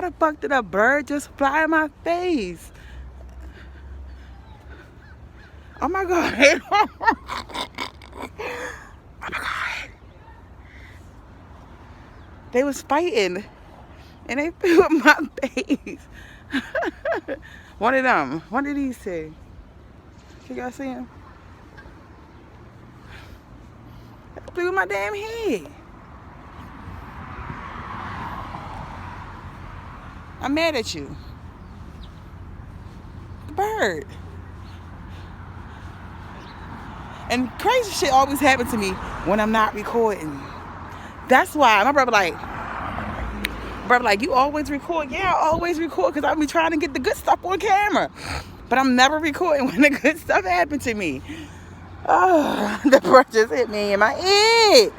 How the fuck did a bird just fly in my face? Oh my God. Oh my God. They was fighting and they flew in my face. One of them. One of these two. You guys see him? They flew in my damn head. I'm mad at you. The bird. And crazy shit always happens to me when I'm not recording. That's why my brother like, you always record. Yeah, I always record because I be trying to get the good stuff on camera. But I'm never recording when the good stuff happened to me. Oh, the bird just hit me in my head.